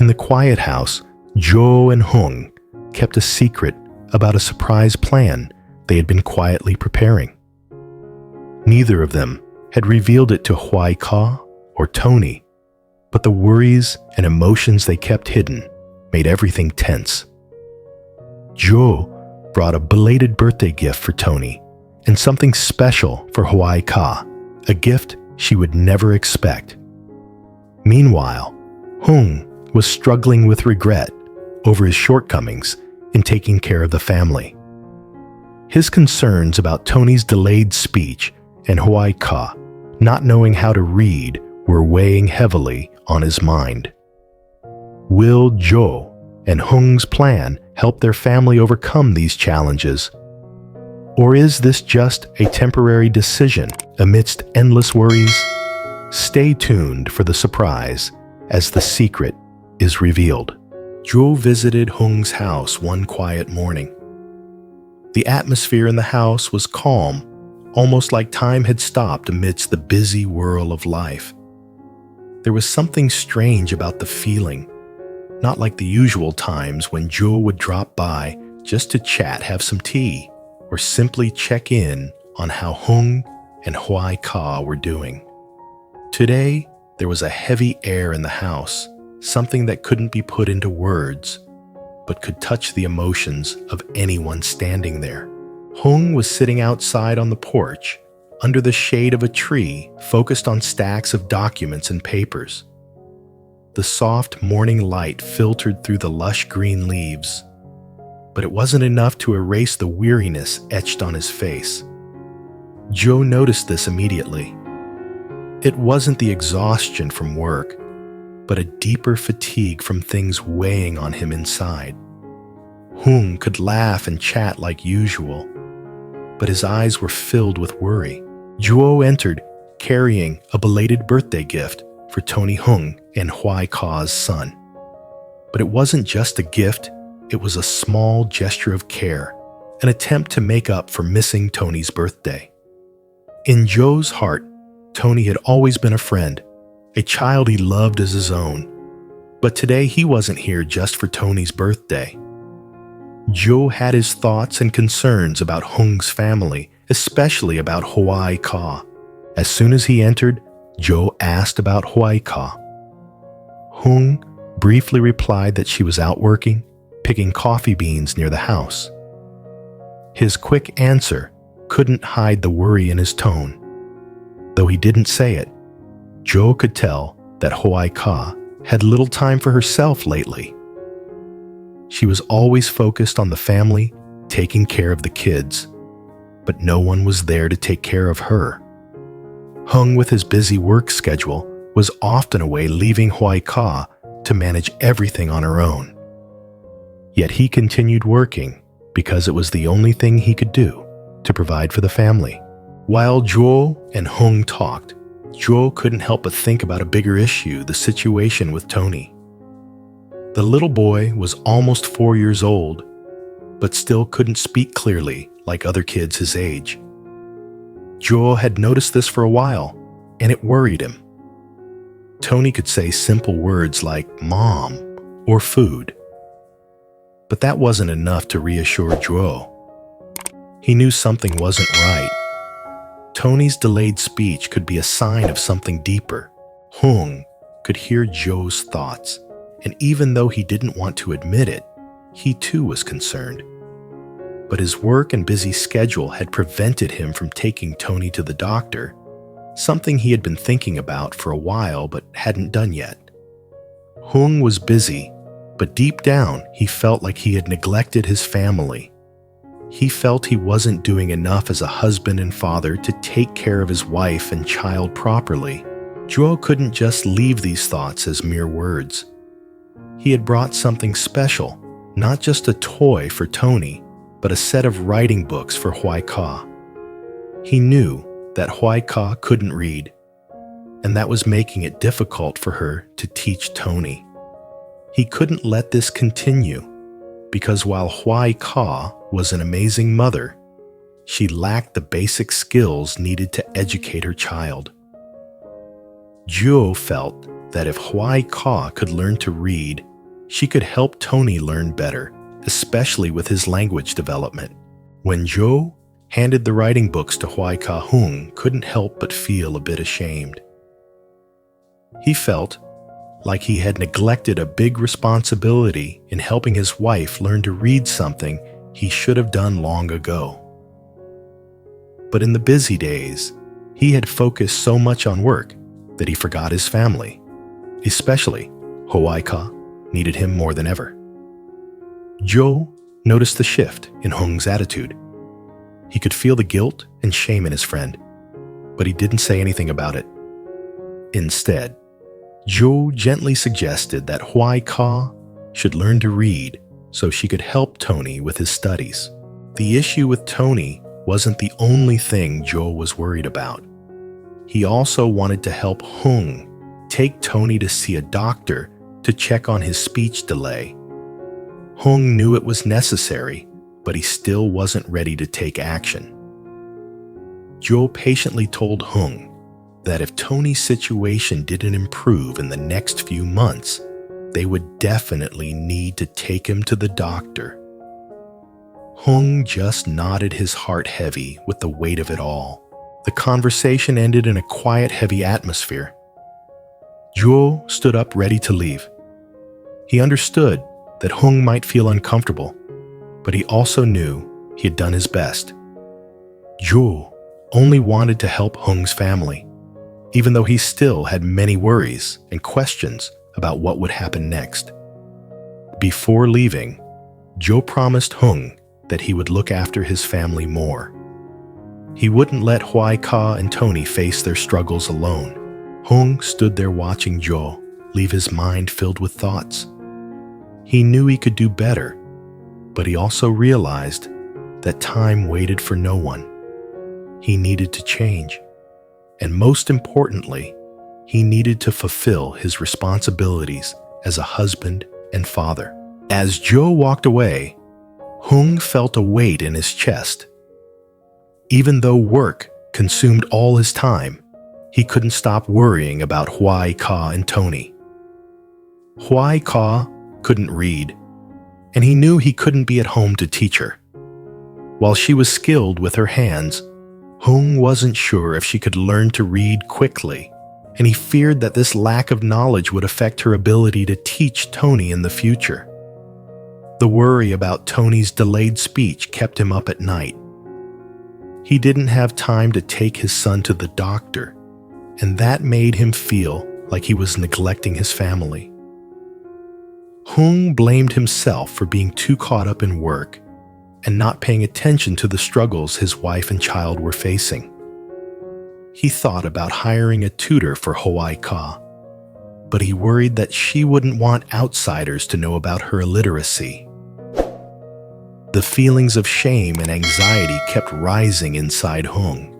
In the quiet house, Jo and Hung kept a secret about a surprise plan they had been quietly preparing. Neither of them had revealed it to Hoai Ca or Tony, but the worries and emotions they kept hidden made everything tense. Jo brought a belated birthday gift for Tony and something special for Hoai Ca, a gift she would never expect. Meanwhile, Hung was struggling with regret over his shortcomings in taking care of the family. His concerns about Tony's delayed speech and Hoai Ca not knowing how to read were weighing heavily on his mind. Will Jo and Hung's plan help their family overcome these challenges? Or is this just a temporary decision amidst endless worries? Stay tuned for the surprise as the secret is revealed. Jo visited Hung's house one quiet morning. The atmosphere in the house was calm, almost like time had stopped amidst the busy whirl of life. There was something strange about the feeling, not like the usual times when Jo would drop by just to chat, have some tea, or simply check in on how Hung and Hoai Ca were doing. Today, there was a heavy air in the house, something that couldn't be put into words, but could touch the emotions of anyone standing there. Hung was sitting outside on the porch, under the shade of a tree, focused on stacks of documents and papers. The soft morning light filtered through the lush green leaves, but it wasn't enough to erase the weariness etched on his face. Jo noticed this immediately. It wasn't the exhaustion from work, but a deeper fatigue from things weighing on him inside. Hung could laugh and chat like usual, but his eyes were filled with worry. Jo entered, carrying a belated birthday gift for Tony Hung and Hoai Ca's son. But it wasn't just a gift, it was a small gesture of care, an attempt to make up for missing Tony's birthday. In Jo's heart, Tony had always been a friend, a child he loved as his own. But today he wasn't here just for Tony's birthday. Jo had his thoughts and concerns about Hung's family, especially about Hoai Ca. As soon as he entered, Jo asked about Hoai Ca. Hung briefly replied that she was out working, picking coffee beans near the house. His quick answer couldn't hide the worry in his tone. Though he didn't say it, Jo could tell that Hoai Ca had little time for herself lately. She was always focused on the family, taking care of the kids, but no one was there to take care of her. Hung, with his busy work schedule, was often away, leaving Hoai Ca to manage everything on her own. Yet he continued working because it was the only thing he could do to provide for the family. While Jo and Hung talked, Jo couldn't help but think about a bigger issue, the situation with Tony. The little boy was almost 4 years old, but still couldn't speak clearly like other kids his age. Jo had noticed this for a while, and it worried him. Tony could say simple words like "mom" or "food," but that wasn't enough to reassure Jo. He knew something wasn't right. Tony's delayed speech could be a sign of something deeper. Hung could hear Jo's thoughts, and even though he didn't want to admit it, he too was concerned. But his work and busy schedule had prevented him from taking Tony to the doctor, something he had been thinking about for a while but hadn't done yet. Hung was busy, but deep down he felt like he had neglected his family. He felt he wasn't doing enough as a husband and father to take care of his wife and child properly. Jo couldn't just leave these thoughts as mere words. He had brought something special, not just a toy for Tony, but a set of writing books for Hoai Ca. He knew that Hoai Ca couldn't read, and that was making it difficult for her to teach Tony. He couldn't let this continue, because while Hoai Ca was an amazing mother, she lacked the basic skills needed to educate her child. Jo felt that if Hoai Ca could learn to read, she could help Tony learn better, especially with his language development. When Jo handed the writing books to Hoai Ca, Hung couldn't help but feel a bit ashamed. He felt like he had neglected a big responsibility in helping his wife learn to read, something he should have done long ago. But in the busy days, he had focused so much on work that he forgot his family. Especially, Hoai Ca needed him more than ever. Jo noticed the shift in Hung's attitude. He could feel the guilt and shame in his friend, but he didn't say anything about it. Instead, Jo gently suggested that Hoai Ca should learn to read so she could help Tony with his studies. The issue with Tony wasn't the only thing Jo was worried about. He also wanted to help Hung take Tony to see a doctor to check on his speech delay. Hung knew it was necessary, but he still wasn't ready to take action. Jo patiently told Hung that if Tony's situation didn't improve in the next few months, they would definitely need to take him to the doctor. Hung just nodded, his heart heavy with the weight of it all. The conversation ended in a quiet, heavy atmosphere. Jo stood up, ready to leave. He understood that Hung might feel uncomfortable, but he also knew he had done his best. Jo only wanted to help Hung's family, even though he still had many worries and questions about what would happen next. Before leaving, Jo promised Hung that he would look after his family more. He wouldn't let Hoai Ca and Tony face their struggles alone. Hung stood there watching Jo leave, his mind filled with thoughts. He knew he could do better, but he also realized that time waited for no one. He needed to change, and most importantly, he needed to fulfill his responsibilities as a husband and father. As Jo walked away, Hung felt a weight in his chest. Even though work consumed all his time, he couldn't stop worrying about Hoai Ca and Tony. Hoai Ca couldn't read, and he knew he couldn't be at home to teach her. While she was skilled with her hands, Hung wasn't sure if she could learn to read quickly, and he feared that this lack of knowledge would affect her ability to teach Tony in the future. The worry about Tony's delayed speech kept him up at night. He didn't have time to take his son to the doctor, and that made him feel like he was neglecting his family. Hung blamed himself for being too caught up in work and not paying attention to the struggles his wife and child were facing. He thought about hiring a tutor for Hoai Ca, but he worried that she wouldn't want outsiders to know about her illiteracy. The feelings of shame and anxiety kept rising inside Hung,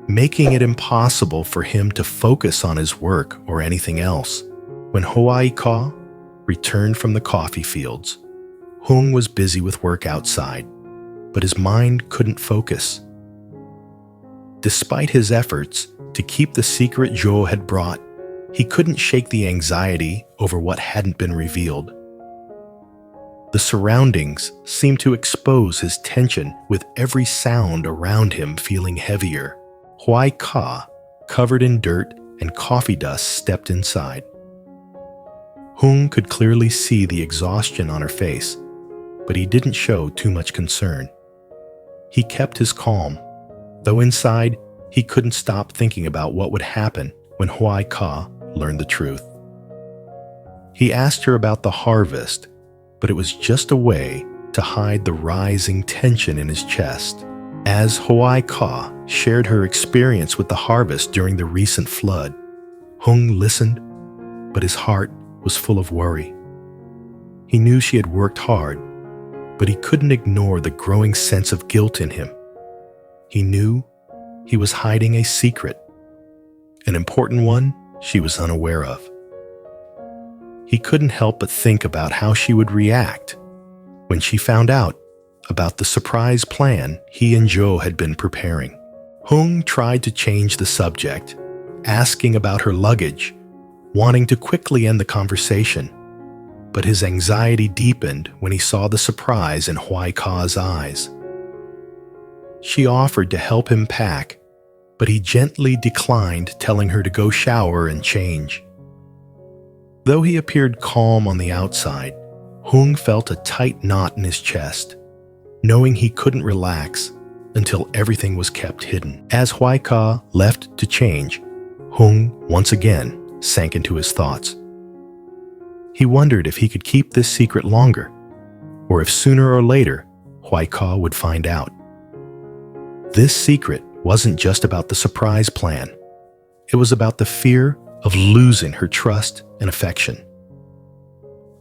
making it impossible for him to focus on his work or anything else. When Hoai Ca returned from the coffee fields, Hung was busy with work outside, but his mind couldn't focus. Despite his efforts to keep the secret Jo had brought, he couldn't shake the anxiety over what hadn't been revealed. The surroundings seemed to expose his tension, with every sound around him feeling heavier. Hoai Ca, covered in dirt and coffee dust, stepped inside. Hung could clearly see the exhaustion on her face, but he didn't show too much concern. He kept his calm, though inside he couldn't stop thinking about what would happen when Hoai Ca learned the truth. He asked her about the harvest, but it was just a way to hide the rising tension in his chest. As Hoai Ca shared her experience with the harvest during the recent flood, Hung listened, but his heart was full of worry. He knew she had worked hard, but he couldn't ignore the growing sense of guilt in him. He knew he was hiding a secret, an important one she was unaware of. He couldn't help but think about how she would react when she found out about the surprise plan he and Jo had been preparing. Hung tried to change the subject, asking about her luggage, wanting to quickly end the conversation, but his anxiety deepened when he saw the surprise in Hoai Ca's eyes. She offered to help him pack, but he gently declined, telling her to go shower and change. Though he appeared calm on the outside, Hung felt a tight knot in his chest, knowing he couldn't relax until everything was kept hidden. As Hoai Ca left to change, Hung once again sank into his thoughts. He wondered if he could keep this secret longer, or if sooner or later Hoai Ca would find out. This secret wasn't just about the surprise plan. It was about the fear of losing her trust and affection.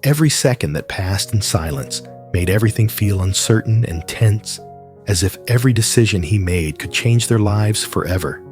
Every second that passed in silence made everything feel uncertain and tense, as if every decision he made could change their lives forever.